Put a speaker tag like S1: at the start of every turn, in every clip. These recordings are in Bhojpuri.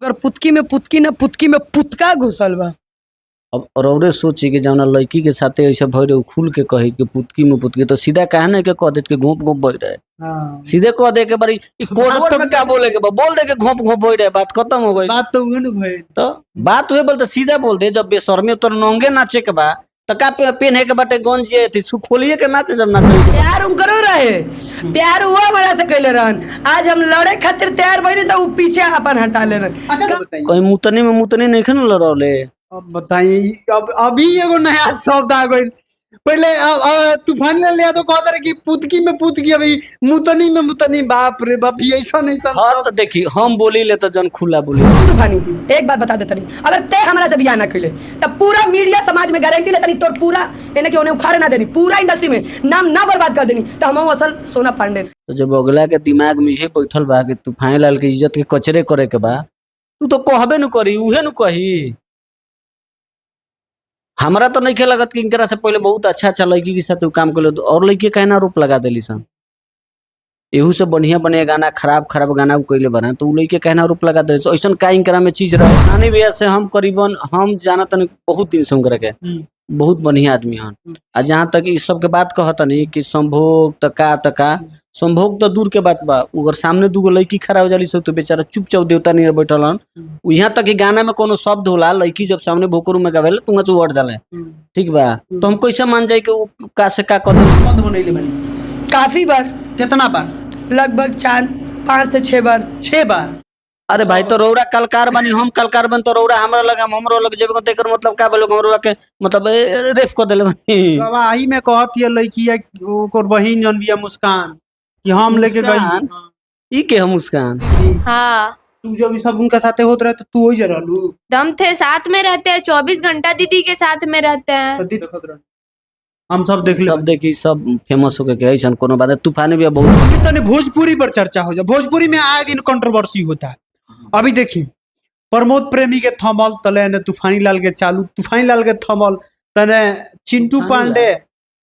S1: अगर पुतकी में पुतका घुसल बा।
S2: अब रौरे सोची कि जौना लड़की के साथे ऐसा भइल उ खुल के कही कि पुतकी तो सीधा काहे ना के कह देत के घोप घोप बह रहे।
S1: हाँ।
S2: सीधे कह दे के बारी कोड में क्या बोले के बा, बोल दे के घोप घोप बह रहे, बात खत्म हो गई।
S1: बात तो उहे न भइल।
S2: तो बात हुए बोलते सीधा बोल दे, जब बेशर्मी तोर नंगे नाचे के बा त का पेन के बाटे गंजिए थी सु खोलिए के नाचे जब नाचे।
S1: प्यार उनकरो रहे, प्यार हुआ बड़ा से कैले रहन। आज हम लड़े खातिर तैयार बनी तो उ पीछे अपन हटा ले रहन। अच्छा
S2: कहीं मुतनी नहीं खन लड़ौले।
S1: अब बताइए, अब अभी एगो नया शब्द आ गइल। पहले तूफान ले लिया तो कहता रहे कि पुतकी अभी मुतनी में मुतनी। बाप रे बाप, ऐसा नहीं सब।
S2: हाँ तो देखी हम बोली ले तो जन खुला बोली।
S1: तूफानी एक बात बता देता नहीं, अगर ते हमरा से बियाह ना कैले तब पूरा मीडिया समाज में गारंटी लेता नहीं तोर पूरा एने के उन्हें उखाड़े ना देनी, पूरा इंडस्ट्री में नाम ना बर्बाद कर देनी। तो हम असल सोना पांडे।
S2: तो जब अगला के दिमाग में ये बैठल बा कि तूफान लाल के इज्जत के कचरे करे के बा, तू तो कहबे न करी, उहे न कही। हमरा तो नहीं लगत कि इनकरा से पहले बहुत अच्छा लड़की के साथ काम कर और लड़की कहे ना आरोप लगा दिली सन। एहू से बढ़िया गाना खराब गाना कैले बना तो उ लड़के कहना आरोप लगा दिली। तो ऐसा का इनकरा में चीज रहे नानी भैया से हम करीबन हम जाना तनी बहुत दिन से उनकरा के बहुत बढ़िया आदमी हन। आ जहाँ तक इस सब के बात कहतनी कि संभोग तका संभोग तो दूर के बात बा, अगर सामने दूगो लड़की खड़ा हो जाली सो तो बेचारा चुपचाप देवता नहीं बैठल हन। यहाँ तक कि गाना में कोनो शब्द होला लड़की जब सामने भोकरू में गावेला तुम उड़ जाले, ठीक बा। तो हम कैसे मान जाए कि का से का कदम बनैले बानी?
S1: काफी बार।
S2: कितना बार?
S1: लगभग 5 से 6 बार।
S2: 6 बार? अरे भाई तो रौरा कलकार बनी, हम कलकार बन तो रौरा हमरा लगा हमरो लग जेबे तेकर मतलब का बोलो हमरो के मतलब रेफ कर देले बनी।
S3: गवाही में कहती है लड़की है ओकर बहिन जन बिया मुस्कान कि हम लेके गई।
S2: ई के हम मुस्कान?
S4: हाँ
S3: तू जब सब उनके साथे होत रहे तो तू वही रहलू?
S4: दम थे, साथ में रहते हैं 24 घंटा दीदी के साथ में रहते हैं।
S3: हम सब देख ले,
S2: सब देखी सब फेमस हो गए ऐसा कोनो बात है। तूफान भी बहुत
S3: तने भोजपुरी पर चर्चा हो जा, भोजपुरी में आए दिन कंट्रोवर्सी होता है। अभी देखी प्रमोद प्रेमी के थमल तले ने तूफानी लाल के चालू, तूफानी लाल के थमल तने चिंटू पांडे।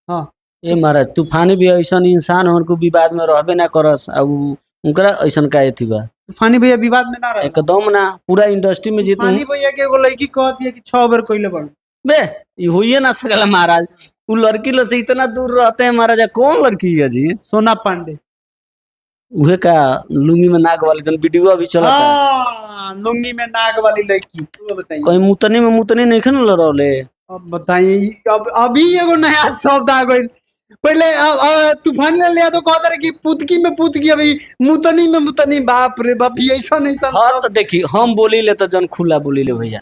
S3: हाँ
S2: ए महाराज तूफानी भी ऐसा इंसान उनको विवाद में रहबे ना करस, उनकरा ऐसा का एथी बा।
S3: तूफानी भैया विवाद में ना रहे
S2: एकदम ना, पूरा इंडस्ट्री में जीत
S3: तूफानी भैया के एगो लड़की कहती है कि 6 बार कइले बड़
S2: बे ये होइए ना सकला महाराज। वो लड़की लो से इतना दूर रहते हैं महाराज। कौन लड़की है जी?
S3: सोना पांडे।
S2: उहे का लुंगी में नाक वाली जन वीडियो अभी चला था।
S3: लुंगी में नाक वाली लड़की। बताइए
S2: कोई मुतनी नहीं खन लड़ौले।
S3: अब बताइए, अब अभी एगो नया शब्द आ गइल। पहले तूफान ले लिया तो कहता रहे कि पुतकी अभी मुतनी में मुतनी। बाप रे बाप, ऐसा नहीं सब।
S2: हाँ तो देखी हम बोली ले तो जन खुला बोली ले भैया।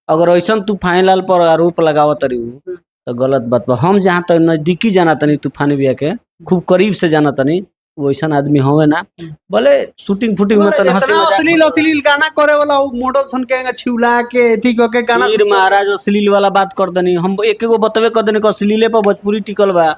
S2: अगर ऐसा तूफान लाल पर आरोप लगावत रही तो गलत बात बा। हम जहाँ तक नजदीकी जाना तनी तूफानी भैया के खूब करीब से जाना तनी, वैसा आदमी होवे ना बोले शूटिंग फूटिंग में तन हंसी मजाक
S3: अश्लील गाना करे वाला मॉडल सन के छिउला के एथी के गाना।
S2: फिर महाराज अश्लील वाला बात कर दनी। हम एक एगो बतवे कर दनी कि अश्लीले पर भोजपुरी टिकल बा,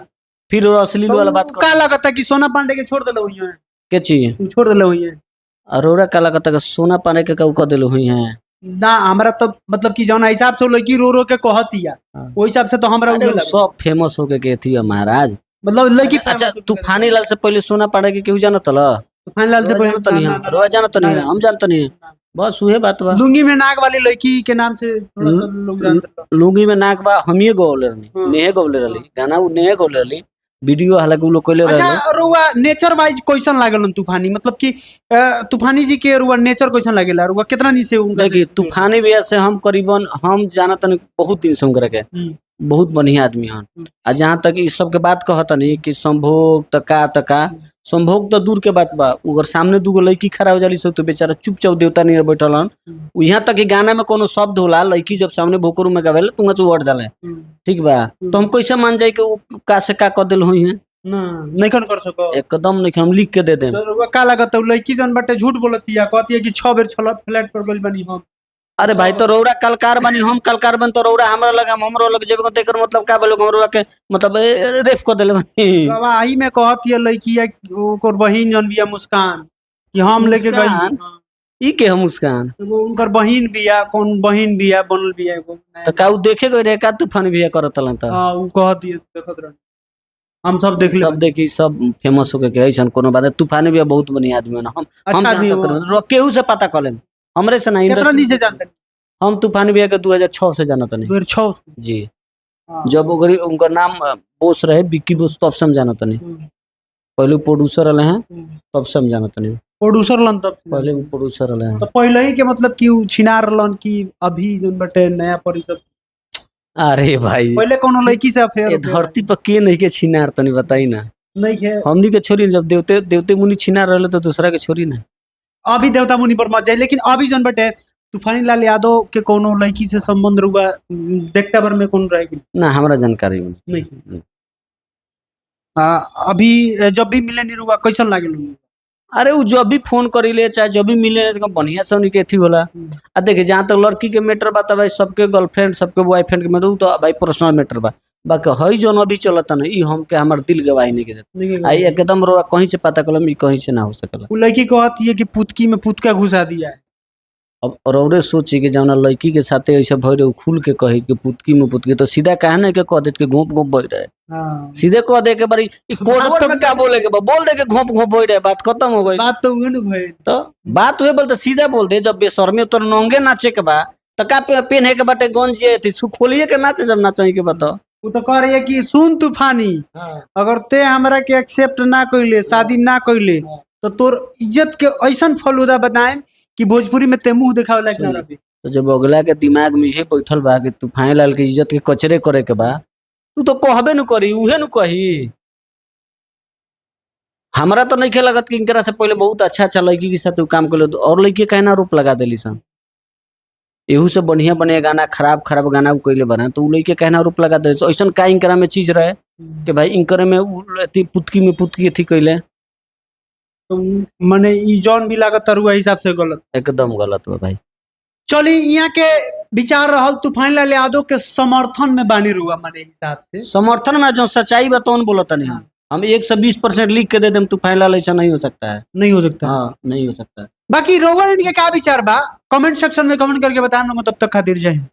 S2: फिर अश्लील वाला बात
S3: का लगता कि सोना पांडे के छोड़ देले हुई है
S2: के चीज
S3: छोड़ देले हुई है।
S2: अरोरा का लगता कि सोना पांडे के कऊ कर देले हुई है
S3: ना। हमरा तो मतलब कि जौन हिसाब से लड़की रो के कहतिया ओहि हिसाब से तो हमरा
S2: सब फेमस हो के थी महाराज।
S3: मतलब लड़की
S2: अच्छा तूफानी लाल से पहले सोना पांडे के केहू जानत ल?
S3: तूफानी लाल से पहले
S2: तो नहीं रोआ जानत नहीं, हम जानत नहीं। बस उहे बात बा।
S3: लुंगी में नाक वाली लड़की के नाम से थोड़ा सा लोग जानते।
S2: लुंगी में नाक बा हम ही गौले रहनी, नेहे गौले रहली गाना, उ नेहे गौले रहली वीडियो हालांकि उ लोग कइले रहल।
S3: अच्छा रुआ नेचर वाइज क्वेश्चन लागल तूफानी, मतलब कि तूफानी जी के रुआ नेचर क्वेश्चन लागेला रुआ कितना दिन से?
S2: देखी तूफानी भैया से हम करीबन हम जाना तनी बहुत दिन से उनकरा के बहुत बढ़िया आदमी हन। आ जहाँ तक इस सब के बात कहतनी कि संभोग तका संभोग तो दूर के बात बा, अगर सामने दूगो लड़की खड़ा हो जाली सो तो बेचारा चुपचाप देवता नहीं बैठल हन। यहाँ तक कि गाना में कोनो शब्द होला लड़की जब सामने भोकरू में गावेला तुम उड़ जाले, ठीक बा। तो हम कैसे मान जाए कि का से का कर दिल हुई है?
S3: नहीं कर सको
S2: एकदम नहीं, हम लिख के दे दें।
S3: का लागत लड़की जन बाटे झूठ बोलती है, कहती है कि 6 बार फ्लैट पर गइल बनी हम।
S2: अरे भाई तो रौरा कलकार बनी, हम कलकार बन तो रौरा हमरा लगा हमरो लग जेबे तेकर मतलब का बोलो हमरो के मतलब रेफ कर देले बनी।
S3: गवाही में कहती है लड़की है ओकर बहिन जन बिया मुस्कान कि हम लेके गई।
S2: ई के हम मुस्कान?
S3: उनकर बहिन बिया, कौन बहिन बिया बनल बिया एगो।
S2: तो का उ देखे गए रे का तूफान भैया करत हलन? त
S3: हां उ कहती है देखत रह हम सब देख ले,
S2: सब देखी सब फेमस हो गए ऐसा कोनो बात है। तूफान भैया बहुत बढ़िया आदमी है। हम केहू से पता कर लेम, हमरे से नहीं
S3: कितना दिन से जानते हैं?
S2: हम तूफानी भैया के 2006 से जानत नहीं
S3: 2006
S2: जी। जब उनका नाम बोस रहे विक्की बोस तब से हम जानत नहीं। पहले प्रोड्यूसर रहे हैं तब से हम जानत नहीं।
S3: प्रोड्यूसर लन तब
S2: पहले वो प्रोड्यूसर रहे हैं।
S3: तो पहले ही के मतलब कि उ छिनार लन की अभी जोन बटे नया परिषद
S2: अरे भाई
S3: पहले कोनो लड़की से
S2: ये
S3: अफेयर
S2: धरती पर के नहीं के छिनार तनी बताई ना।
S3: नहीं है।
S2: हमनी के छोरी जब देवते देवते मुनि छिनार रहले तो दूसरा के छोरी ना।
S3: अभी देवता मुनि पर मत जाए, लेकिन अभी जोन बटे तूफानी लाल यादव के कोनो लड़की से संबंध रुआ देखता भर में कौन रहेगी
S2: ना हमरा जानकारी में
S3: नहीं। अभी जब भी मिले नहीं रुआ कैसन लागे लोग?
S2: अरे वो जब भी फोन करीले चाहे जब भी मिले तो बढ़िया से उनके अथी होला। आ देखिए जहाँ तक लड़की के मैटर बा भाई सबके गर्लफ्रेंड सबके बॉयफ्रेंड के मैटर तो भाई पर्सनल मैटर बा। बाकी हई जौन अभी चलता ना ई हमके हमार दिल गवाही नहीं के देता। आई एकदम रोआ कहीं से पता कलम ई कहीं से ना हो सकेला।
S3: वो लड़की कहती है कि पुतकी में पुतका घुसा दिया है।
S2: अब रौरे सोची कि जौन लड़की के साथे ऐसे भर खुल के कही कि पुतकी में पुतकी तो सीधा कहे ना के कह दे के घोप घोप बैठ रहे। सीधे कह दे के बारी कोड में क्या बोले के बोल दे के घोप घोप बैठ रहे बात खत्म हो गई।
S3: बात तो उहे न भई।
S2: तो बात हुए बोलते सीधा बोल दे जब बेशर्मी तो नंगे नाचे के बा तो का पेन के बाटे गंजिए थी खोलिए के नाचे जब नाचे के बताओ।
S3: वो तो कह रही है कि सुन तूफानी अगर ते हमरा के एक्सेप्ट ना कइले शादी ना कइले तो तोर इज्जत के ऐसन फलूदा बनाए कि भोजपुरी में ते मुंह दिखावे लायक ना रही।
S2: तो जब अगला के दिमाग में ये बैठल बा कि तूफानी लाल के इज्जत के कचरे करे के बा तू तो कहबे न करी उहे न कही। हमरा तो नहीं लगत कि इनकरा से पहले बहुत अच्छा लड़की के साथ काम कर और लड़की कहना आरोप लगा दिली सन। एहू से बढ़िया बढ़िया गाना खराब खराब गाना वो कैले बना तो लड़के कहना आरोप लगा दिली। ऐसा का इनकरा में चीज रहे कि भाई इनकरे में पुतकी में पुतकी थी कैले
S3: तो माने ई जौन भी लागत तरुआ हिसाब से गलत
S2: एकदम गलत बा भाई।
S3: चली यहाँ के विचार रहल तूफानी लाल यादव के समर्थन में बानी रुआ माने हिसाब से
S2: समर्थन में जो सच्चाई बताओ बोलता नहीं। हम 120% लिख के दे दें तूफानी लाल ऐसा नहीं हो सकता है।
S3: नहीं हो सकता।
S2: हाँ नहीं हो सकता है।
S3: बाकी रोवर इनके क्या विचार बा कमेंट सेक्शन में कमेंट करके बताएं। तब तक खातिर जय हिंद।